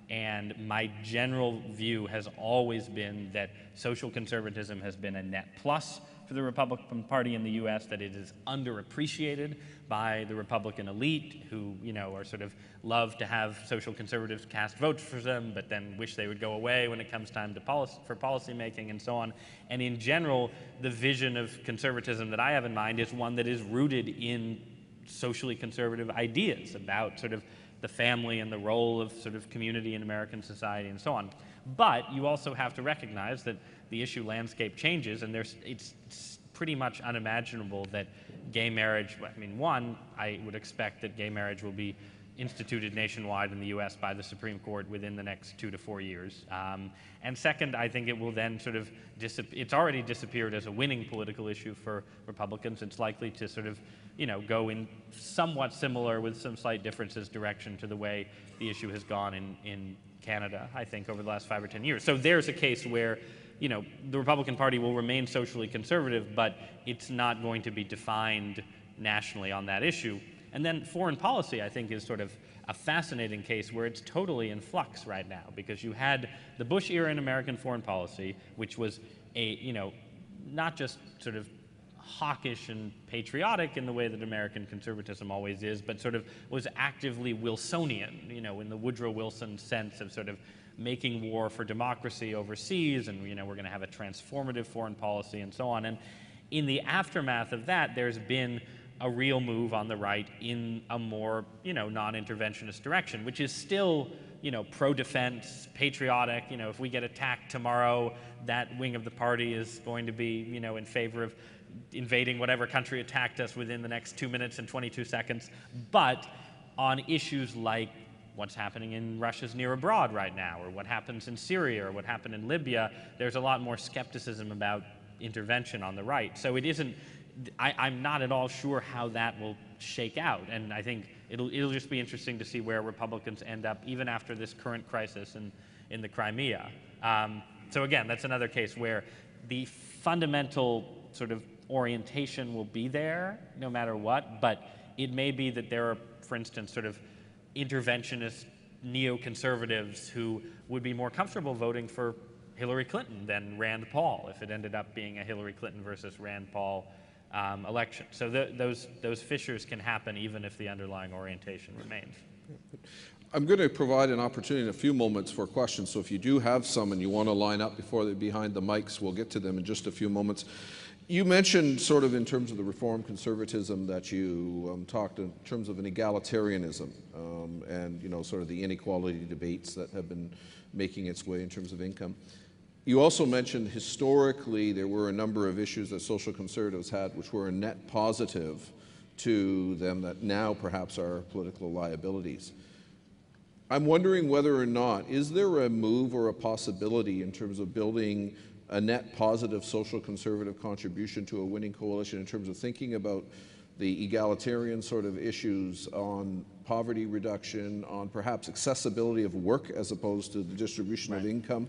and my general view has always been that social conservatism has been a net plus for the Republican Party in the U.S. that it is underappreciated by the Republican elite, who, you know, are sort of love to have social conservatives cast votes for them, but then wish they would go away when it comes time to policy making and so on. And in general, the vision of conservatism that I have in mind is one that is rooted in socially conservative ideas about sort of the family and the role of sort of community in American society and so on. But you also have to recognize that the issue landscape changes, and it's pretty much unimaginable that gay marriage, I mean, one, I would expect that gay marriage will be instituted nationwide in the U.S. by the Supreme Court within the next 2 to 4 years. And second, I think it will then sort of, it's already disappeared as a winning political issue for Republicans. It's likely to sort of, you know, go in somewhat similar with some slight differences direction to the way the issue has gone in Canada, I think, over the last 5 or 10 years. So there's a case where, you know, the Republican Party will remain socially conservative, but it's not going to be defined nationally on that issue. And then foreign policy, I think, is sort of a fascinating case where it's totally in flux right now, because you had the Bush era in American foreign policy, which was a, you know, not just sort of hawkish and patriotic in the way that American conservatism always is, but sort of was actively Wilsonian, you know, in the Woodrow Wilson sense of sort of making war for democracy overseas, and, you know, we're going to have a transformative foreign policy and so on. And in the aftermath of that, there's been a real move on the right in a more, you know, non-interventionist direction, which is still, you know, pro-defense, patriotic. You know, if we get attacked tomorrow, that wing of the party is going to be, you know, in favor of invading whatever country attacked us within the next 2 minutes and 22 seconds. But on issues like what's happening in Russia's near abroad right now, or what happens in Syria, or what happened in Libya, there's a lot more skepticism about intervention on the right. So it isn't, I'm not at all sure how that will shake out, and I think it'll just be interesting to see where Republicans end up even after this current crisis in the Crimea. So again, that's another case where the fundamental sort of orientation will be there no matter what, but it may be that there are, for instance, sort of interventionist neoconservatives who would be more comfortable voting for Hillary Clinton than Rand Paul if it ended up being a Hillary Clinton versus Rand Paul election. So those fissures can happen even if the underlying orientation remains. I'm going to provide an opportunity in a few moments for questions, so if you do have some and you want to line up before they're behind the mics, we'll get to them in just a few moments. You mentioned sort of in terms of the reform conservatism that you talked in terms of an egalitarianism and, you know, sort of the inequality debates that have been making its way in terms of income. You also mentioned historically there were a number of issues that social conservatives had which were a net positive to them that now perhaps are political liabilities. I'm wondering whether or not, is there a move or a possibility in terms of building a net positive social conservative contribution to a winning coalition in terms of thinking about the egalitarian sort of issues on poverty reduction, on perhaps accessibility of work as opposed to the distribution of income?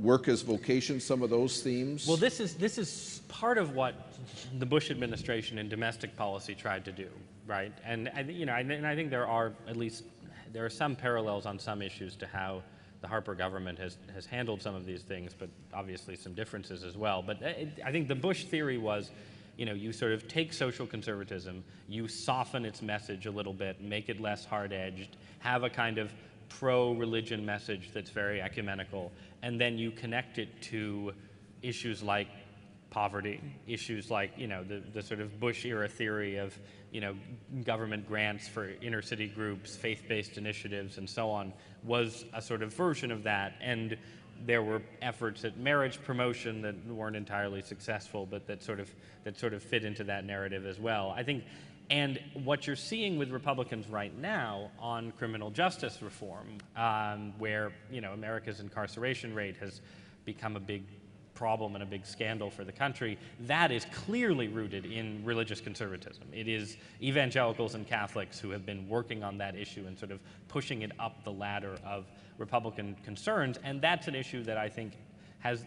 Work as vocation, some of those themes? Well, this is part of what the Bush administration in domestic policy tried to do, right? And you know, I think there are some parallels on some issues to how the Harper government has handled some of these things, but obviously some differences as well. But I think the Bush theory was, you know, you sort of take social conservatism, you soften its message a little bit, make it less hard-edged, have a kind of pro-religion message that's very ecumenical, and then you connect it to issues like poverty, issues like, you know, the sort of Bush-era theory of, you know, government grants for inner-city groups, faith-based initiatives, and so on, was a sort of version of that. And there were efforts at marriage promotion that weren't entirely successful, but that sort of fit into that narrative as well, I think. And what you're seeing with Republicans right now on criminal justice reform, where, you know, America's incarceration rate has become a big problem and a big scandal for the country, that is clearly rooted in religious conservatism. It is evangelicals and Catholics who have been working on that issue and sort of pushing it up the ladder of Republican concerns, and that's an issue that I think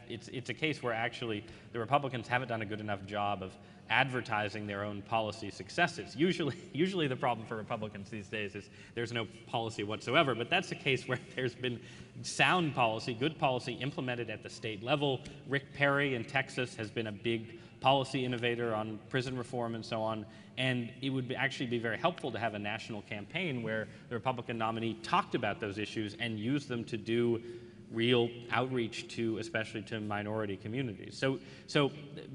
it's a case where actually the Republicans haven't done a good enough job of advertising their own policy successes. Usually the problem for Republicans these days is there's no policy whatsoever, but that's a case where there's been sound policy, good policy implemented at the state level. Rick Perry in Texas has been a big policy innovator on prison reform and so on. And it would actually be very helpful to have a national campaign where the Republican nominee talked about those issues and used them to do real outreach to, especially to minority communities.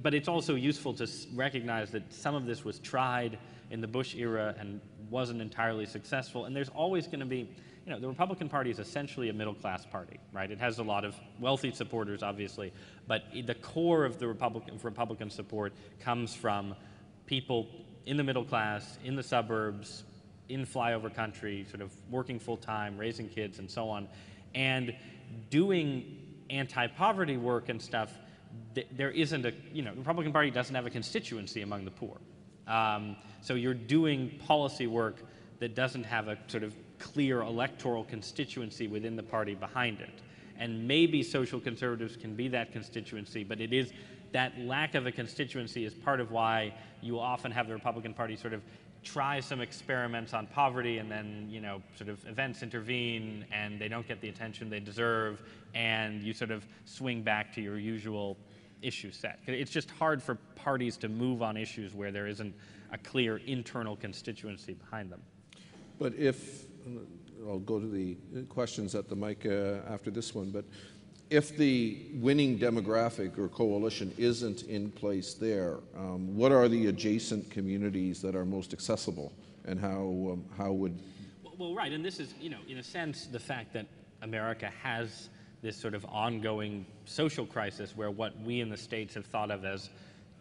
But it's also useful to recognize that some of this was tried in the Bush era and wasn't entirely successful. And there's always going to be, the Republican Party is essentially a middle-class party, right? It has a lot of wealthy supporters, obviously, but the core of the Republican support comes from people in the middle class, in the suburbs, in flyover country, sort of working full-time, raising kids, and so on. And doing anti-poverty work and stuff, there isn't the Republican Party doesn't have a constituency among the poor. So you're doing policy work that doesn't have a sort of clear electoral constituency within the party behind it. And maybe social conservatives can be that constituency, but it is that lack of a constituency is part of why you often have the Republican Party sort of try some experiments on poverty, and then sort of events intervene and they don't get the attention they deserve, and you sort of swing back to your usual issue set. It's just hard for parties to move on issues where there isn't a clear internal constituency behind them. But I'll go to the questions at the mic after this one, but if the winning demographic or coalition isn't in place there, what are the adjacent communities that are most accessible, and how would? Well, right, and this is, in a sense, the fact that America has this sort of ongoing social crisis where what we in the States have thought of as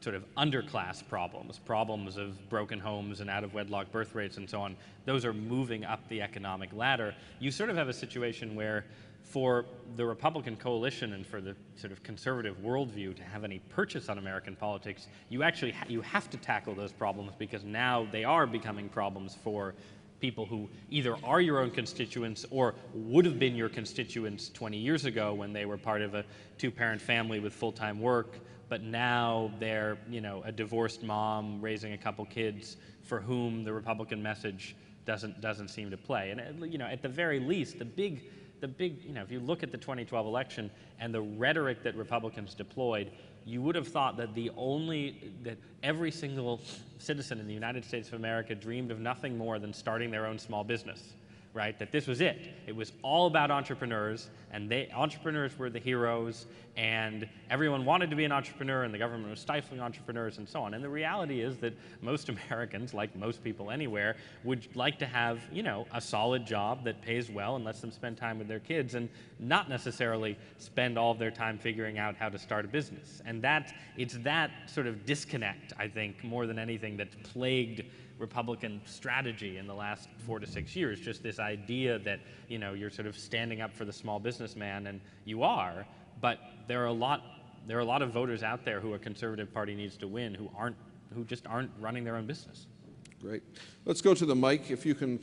sort of underclass problems of broken homes and out-of-wedlock birth rates and so on, those are moving up the economic ladder. You sort of have a situation where for the Republican coalition and for the sort of conservative worldview to have any purchase on American politics, you actually you have to tackle those problems, because now they are becoming problems for people who either are your own constituents or would have been your constituents 20 years ago when they were part of a two-parent family with full-time work, but now they're, a divorced mom raising a couple kids for whom the Republican message doesn't seem to play. And at the very least, the big, if you look at the 2012 election and the rhetoric that Republicans deployed, you would have thought that that every single citizen in the United States of America dreamed of nothing more than starting their own small business, right? That this was it. It was all about entrepreneurs, and entrepreneurs were the heroes, and everyone wanted to be an entrepreneur, and the government was stifling entrepreneurs and so on. And the reality is that most Americans, like most people anywhere, would like to have, a solid job that pays well and lets them spend time with their kids, and not necessarily spend all of their time figuring out how to start a business. And it's that sort of disconnect, I think, more than anything, that's plagued Republican strategy in the last 4 to 6 years. Just this idea that you're sort of standing up for the small businessman, and you are, but there are a lot of voters out there who a conservative party needs to win who just aren't running their own business. Great. Let's go to the mic. If you can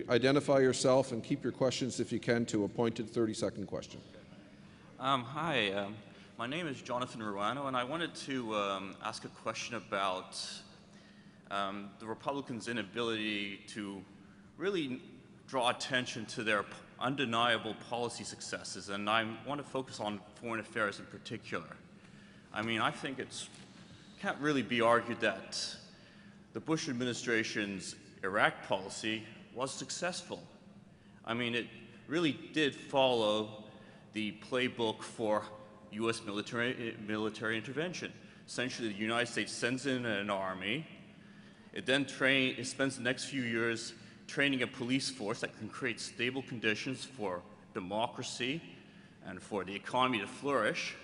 identify yourself and keep your questions, if you can, to a pointed 30-second question. Hi, my name is Jonathan Ruano, and I wanted to ask a question about the Republicans' inability to really draw attention to their undeniable policy successes, and I want to focus on foreign affairs in particular. I mean, I think can't really be argued that the Bush administration's Iraq policy was successful. I mean, it really did follow the playbook for U.S. military intervention. Essentially, the United States sends in an army. It then spends the next few years training a police force that can create stable conditions for democracy and for the economy to flourish,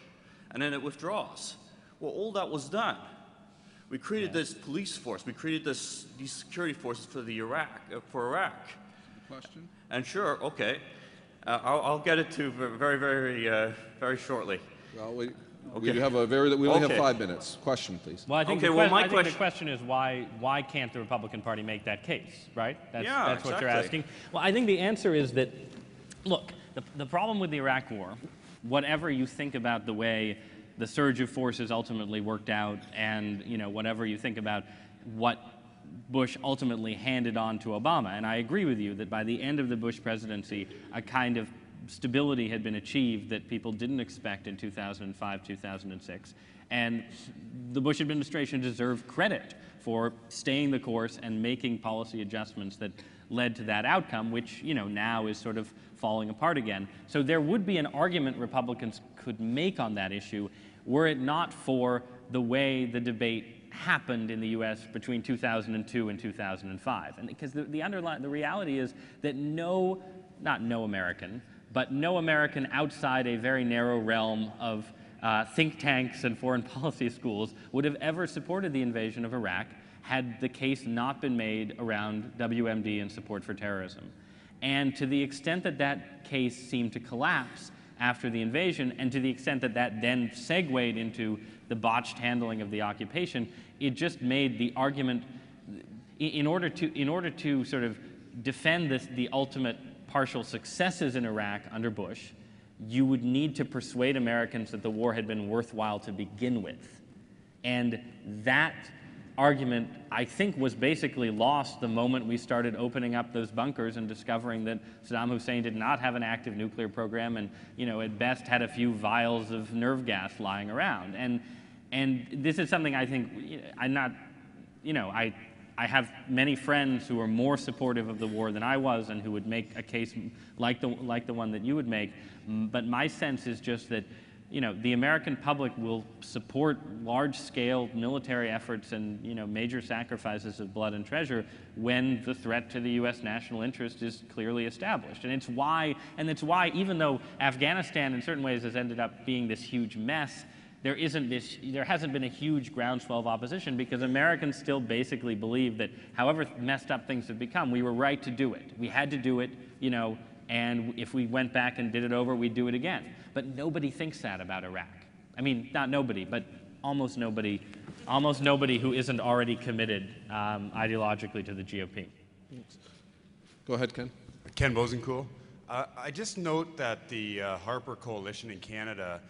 and then it withdraws. Well, all that was done. We created this police force. We created these security forces for Iraq. Question? And sure, okay, I'll get it to very, very, very shortly. Well, we only have 5 minutes. Question, please. Well, I think, okay, the question is why can't the Republican Party make that case, right? That's exactly what you're asking. Well, I think the answer is that, look, the problem with the Iraq War, whatever you think about the way the surge of forces ultimately worked out, and whatever you think about what Bush ultimately handed on to Obama, and I agree with you that by the end of the Bush presidency, a kind of stability had been achieved that people didn't expect in 2005, 2006. And the Bush administration deserved credit for staying the course and making policy adjustments that led to that outcome, which, you know, now is sort of falling apart again. So there would be an argument Republicans could make on that issue were it not for the way the debate happened in the U.S. between 2002 and 2005. And because the reality is that not no American, but no American outside a very narrow realm of think tanks and foreign policy schools would have ever supported the invasion of Iraq had the case not been made around WMD and support for terrorism. And to the extent that that case seemed to collapse after the invasion, and to the extent that that then segued into the botched handling of the occupation, it just made the argument, in order to sort of defend the ultimate partial successes in Iraq under Bush, you would need to persuade Americans that the war had been worthwhile to begin with. And that argument, I think, was basically lost the moment we started opening up those bunkers and discovering that Saddam Hussein did not have an active nuclear program and, you know, at best had a few vials of nerve gas lying around. And this is something I think, I have many friends who are more supportive of the war than I was and who would make a case like the one that you would make. But my sense is just that, you know, the American public will support large-scale military efforts and, you know, major sacrifices of blood and treasure when the threat to the U.S. national interest is clearly established. And it's why, even though Afghanistan in certain ways has ended up being this huge mess, there hasn't been a huge groundswell of opposition, because Americans still basically believe that however messed up things have become, we were right to do it. We had to do it, you know, and if we went back and did it over, we'd do it again. But nobody thinks that about Iraq. I mean, not nobody, but almost nobody who isn't already committed ideologically to the GOP. Go ahead, Ken. Ken Bosencool. I just note that the Harper Coalition in Canada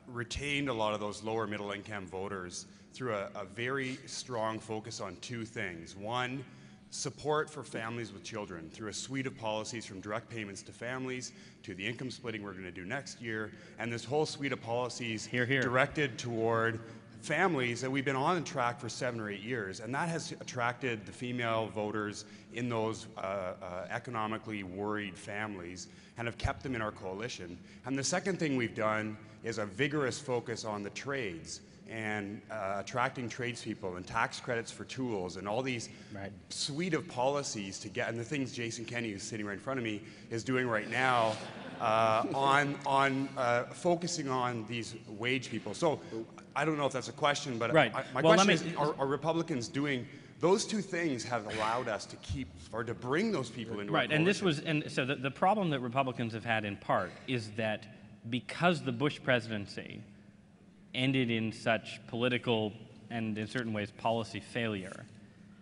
retained a lot of those lower middle income voters through a very strong focus on two things. One, support for families with children through a suite of policies, from direct payments to families to the income splitting we're going to do next year, and this whole suite of policies directed toward families that we've been on track for 7 or 8 years, and that has attracted the female voters in those economically worried families and have kept them in our coalition. And the second thing we've done is a vigorous focus on the trades and attracting tradespeople and tax credits for tools and all these suite of policies to get, and the things Jason Kenney, who's sitting right in front of me, is doing right now on focusing on these wage people. So I don't know if that's a question, but my question is, are Republicans doing those two things have allowed us to keep or to bring those people into our coalition. So the problem that Republicans have had in part is that because the Bush presidency ended in such political and in certain ways policy failure,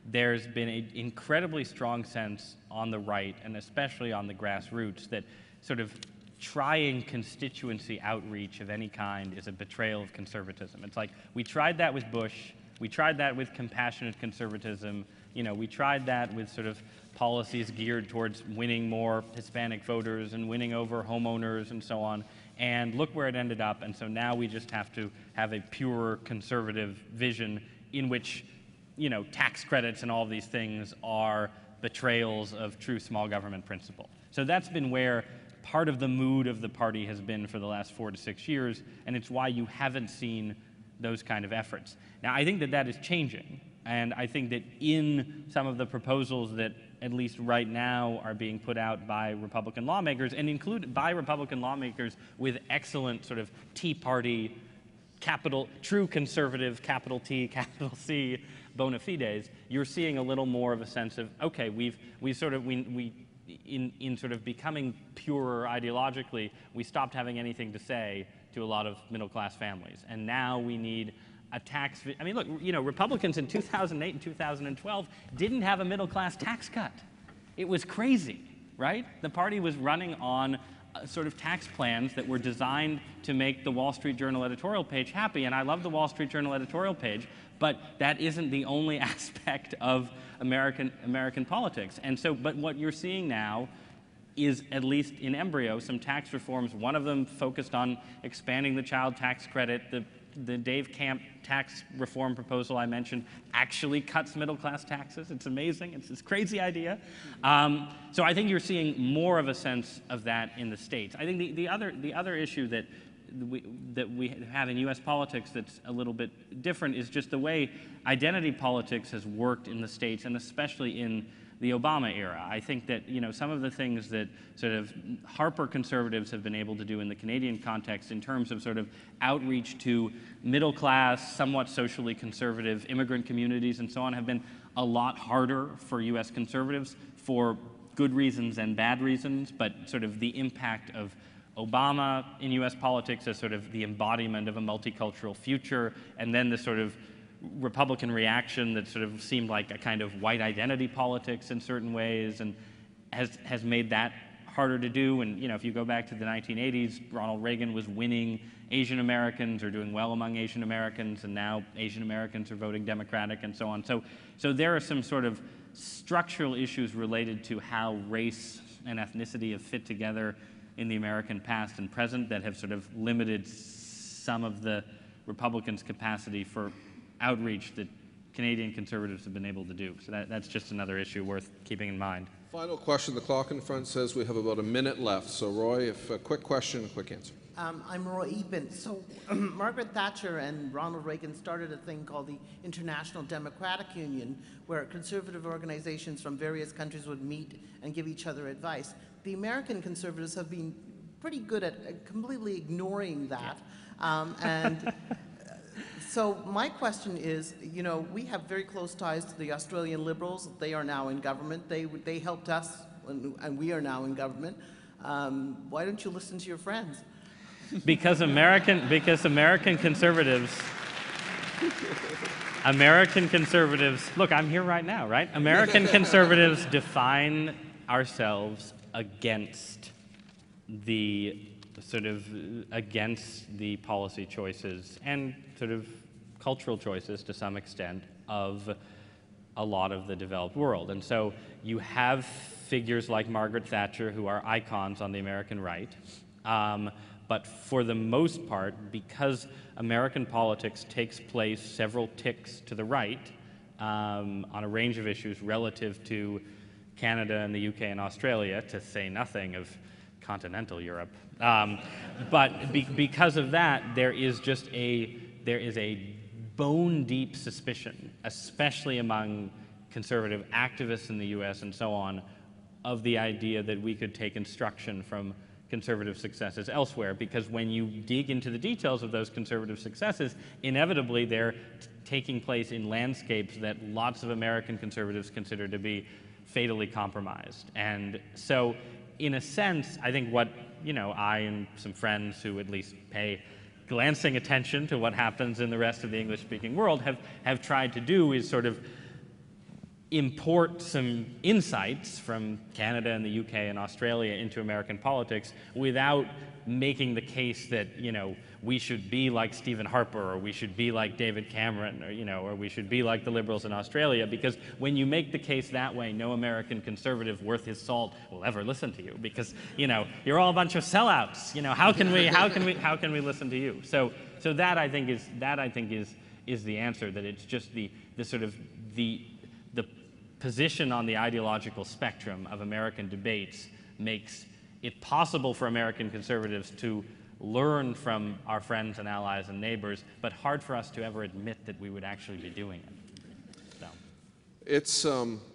there's been an incredibly strong sense on the right, and especially on the grassroots, that sort of trying constituency outreach of any kind is a betrayal of conservatism. It's like, we tried that with Bush, we tried that with compassionate conservatism, you know, we tried that with sort of policies geared towards winning more Hispanic voters and winning over homeowners and so on, and look where it ended up. And so now we just have to have a pure conservative vision in which, you know, tax credits and all of these things are betrayals of true small government principle. So that's been where part of the mood of the party has been for the last 4 to 6 years, and it's why you haven't seen those kind of efforts. Now, I think that that is changing, and I think that in some of the proposals that at least right now are being put out by Republican lawmakers, and included by Republican lawmakers with excellent sort of Tea Party, true conservative, capital T, capital C, bona fides, you're seeing a little more of a sense of, okay, in sort of becoming purer ideologically, we stopped having anything to say to a lot of middle-class families. And now we need a tax, I mean, look, you know, Republicans in 2008 and 2012 didn't have a middle-class tax cut. It was crazy, right? The party was running on sort of tax plans that were designed to make the Wall Street Journal editorial page happy, and I love the Wall Street Journal editorial page, but that isn't the only aspect of American politics. And so, but what you're seeing now, is, at least in embryo, some tax reforms. One of them focused on expanding the child tax credit. The Dave Camp tax reform proposal I mentioned actually cuts middle-class taxes. It's amazing. It's this crazy idea. So I think you're seeing more of a sense of that in the States. I think the other issue that we have in U.S. politics that's a little bit different is just the way identity politics has worked in the States, and especially in the Obama era. I think that, you know, some of the things that sort of Harper conservatives have been able to do in the Canadian context in terms of sort of outreach to middle class, somewhat socially conservative immigrant communities and so on have been a lot harder for U.S. conservatives for good reasons and bad reasons, but sort of the impact of Obama in U.S. politics as sort of the embodiment of a multicultural future, and then the sort of Republican reaction that sort of seemed like a kind of white identity politics in certain ways, and has made that harder to do. And, you know, if you go back to the 1980s, Ronald Reagan was winning Asian Americans or doing well among Asian Americans, and now Asian Americans are voting Democratic and so on. So there are some sort of structural issues related to how race and ethnicity have fit together in the American past and present that have sort of limited some of the Republicans' capacity for outreach that Canadian conservatives have been able to do. So that's just another issue worth keeping in mind. Final question. The clock in front says we have about a minute left. So, Roy, if a quick question, a quick answer. I'm Roy Eben. So Margaret Thatcher and Ronald Reagan started a thing called the International Democratic Union, where conservative organizations from various countries would meet and give each other advice. The American conservatives have been pretty good at completely ignoring that. So my question is, you know, we have very close ties to the Australian Liberals. They are now in government. They helped us, and we are now in government. Why don't you listen to your friends? Because American conservatives, look, I'm here right now, right? American conservatives define ourselves against the policy choices and sort of cultural choices to some extent of a lot of the developed world. And so you have figures like Margaret Thatcher who are icons on the American right. But for the most part, because American politics takes place several ticks to the right on a range of issues relative to Canada and the UK and Australia, to say nothing of continental Europe. Because of that, there is a bone-deep suspicion, especially among conservative activists in the US and so on, of the idea that we could take instruction from conservative successes elsewhere, because when you dig into the details of those conservative successes, inevitably they're taking place in landscapes that lots of American conservatives consider to be fatally compromised. And so, in a sense, I think what, you know, I and some friends who at least pay glancing attention to what happens in the rest of the English-speaking world have tried to do is sort of import some insights from Canada and the UK and Australia into American politics without making the case that, you know, we should be like Stephen Harper, or we should be like David Cameron, or, you know, or we should be like the Liberals in Australia, because when you make the case that way, no American conservative worth his salt will ever listen to you, because, you know, you're all a bunch of sellouts. You know, how can we listen to you? So that I think is the answer, that it's just the position on the ideological spectrum of American debates makes it possible for American conservatives to learn from our friends and allies and neighbors, but hard for us to ever admit that we would actually be doing it. So. It's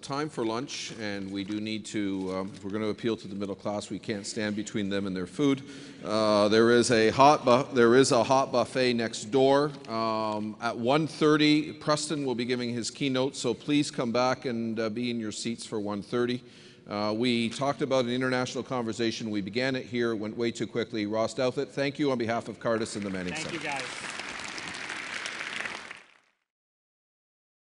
time for lunch, and we do need to, we're going to appeal to the middle class. We can't stand between them and their food. There is a hot buffet next door. At 1:30, Preston will be giving his keynote, so please come back and be in your seats for 1:30. We talked about an international conversation. We began it here, went way too quickly. Ross Douthat, thank you on behalf of Cardus and the Mannings Center. Thank you, guys.